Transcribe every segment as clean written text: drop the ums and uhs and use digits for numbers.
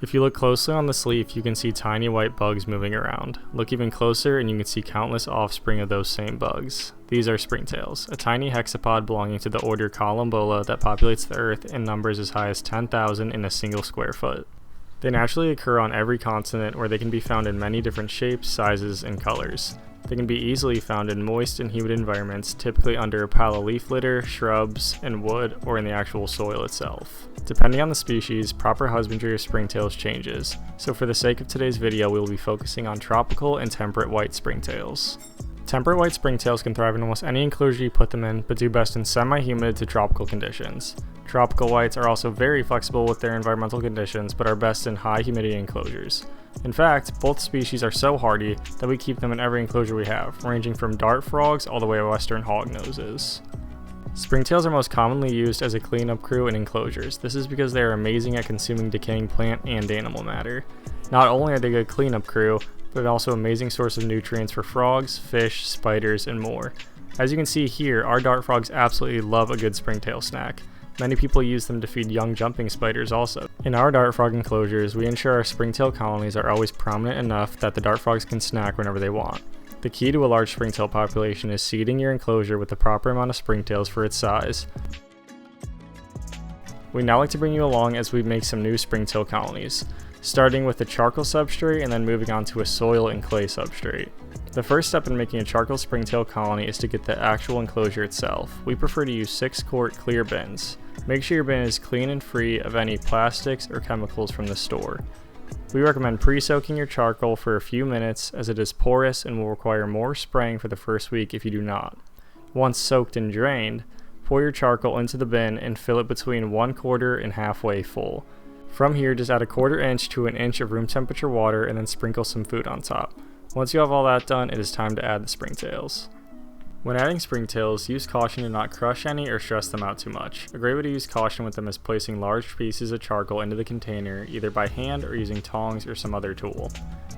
If you look closely on this leaf, you can see tiny white bugs moving around. Look even closer and you can see countless offspring of those same bugs. These are springtails, a tiny hexapod belonging to the order Collembola that populates the earth in numbers as high as 10,000 in a single square foot. They naturally occur on every continent, where they can be found in many different shapes, sizes, and colors. They can be easily found in moist and humid environments, typically under a pile of leaf litter, shrubs, and wood, or in the actual soil itself. Depending on the species, proper husbandry of springtails changes, so for the sake of today's video, we will be focusing on tropical and temperate white springtails. Temperate white springtails can thrive in almost any enclosure you put them in, but do best in semi-humid to tropical conditions. Tropical whites are also very flexible with their environmental conditions, but are best in high humidity enclosures. In fact, both species are so hardy that we keep them in every enclosure we have, ranging from dart frogs all the way to western hognoses. Springtails are most commonly used as a cleanup crew in enclosures. This is because they are amazing at consuming decaying plant and animal matter. Not only are they a good cleanup crew, but also an amazing source of nutrients for frogs, fish, spiders, and more. As you can see here, our dart frogs absolutely love a good springtail snack. Many people use them to feed young jumping spiders also. In our dart frog enclosures, we ensure our springtail colonies are always prominent enough that the dart frogs can snack whenever they want. The key to a large springtail population is seeding your enclosure with the proper amount of springtails for its size. We'd now like to bring you along as we make some new springtail colonies, starting with a charcoal substrate and then moving on to a soil and clay substrate. The first step in making a charcoal springtail colony is to get the actual enclosure itself. We prefer to use 6-quart clear bins. Make sure your bin is clean and free of any plastics or chemicals from the store. We recommend pre-soaking your charcoal for a few minutes, as it is porous and will require more spraying for the first week if you do not. Once soaked and drained, pour your charcoal into the bin and fill it between 1/4 and halfway full. From here, just add 1/4 inch to 1 inch of room temperature water and then sprinkle some food on top. Once you have all that done, it is time to add the springtails. When adding springtails, use caution to not crush any or stress them out too much. A great way to use caution with them is placing large pieces of charcoal into the container, either by hand or using tongs or some other tool.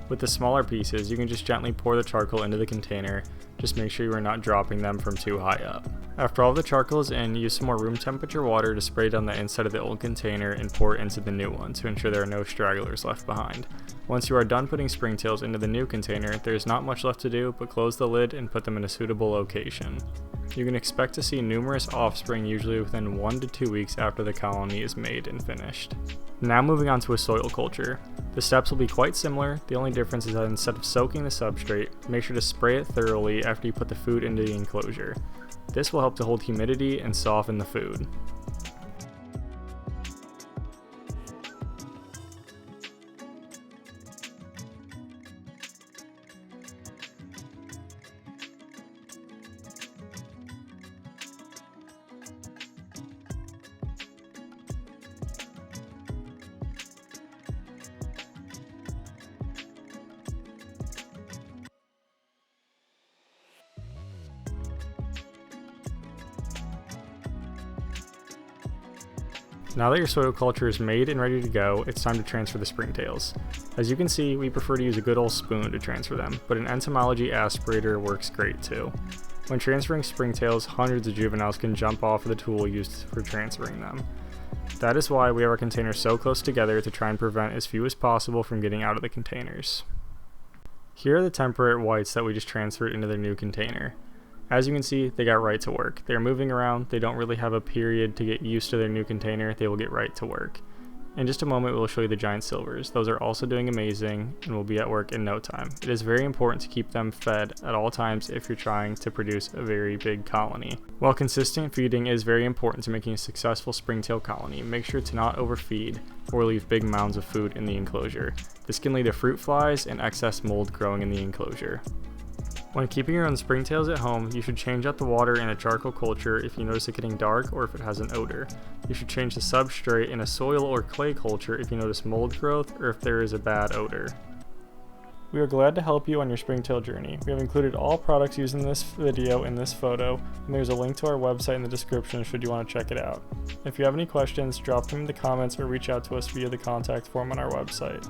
With the smaller pieces, you can just gently pour the charcoal into the container. Just make sure you are not dropping them from too high up. After all the charcoal is in, use some more room temperature water to spray down the inside of the old container and pour it into the new one to ensure there are no stragglers left behind. Once you are done putting springtails into the new container, there is not much left to do but close the lid and put them in a suitable location. You can expect to see numerous offspring usually within 1 to 2 weeks after the colony is made and finished. Now moving on to a soil culture. The steps will be quite similar. The only difference is that instead of soaking the substrate, make sure to spray it thoroughly after you put the food into the enclosure. This will help to hold humidity and soften the food. Now that your soil culture is made and ready to go, it's time to transfer the springtails. As you can see, we prefer to use a good old spoon to transfer them, but an entomology aspirator works great too. When transferring springtails, hundreds of juveniles can jump off of the tool used for transferring them. That is why we have our containers so close together to try and prevent as few as possible from getting out of the containers. Here are the temperate whites that we just transferred into their new container. As you can see, they got right to work. They're moving around, they don't really have a period to get used to their new container, they will get right to work. In just a moment, we'll show you the giant silvers. Those are also doing amazing and will be at work in no time. It is very important to keep them fed at all times if you're trying to produce a very big colony. While consistent feeding is very important to making a successful springtail colony, make sure to not overfeed or leave big mounds of food in the enclosure. This can lead to fruit flies and excess mold growing in the enclosure. When keeping your own springtails at home, you should change out the water in a charcoal culture if you notice it getting dark or if it has an odor. You should change the substrate in a soil or clay culture if you notice mold growth or if there is a bad odor. We are glad to help you on your springtail journey. We have included all products used in this video in this photo, and there's a link to our website in the description should you want to check it out. If you have any questions, drop them in the comments or reach out to us via the contact form on our website.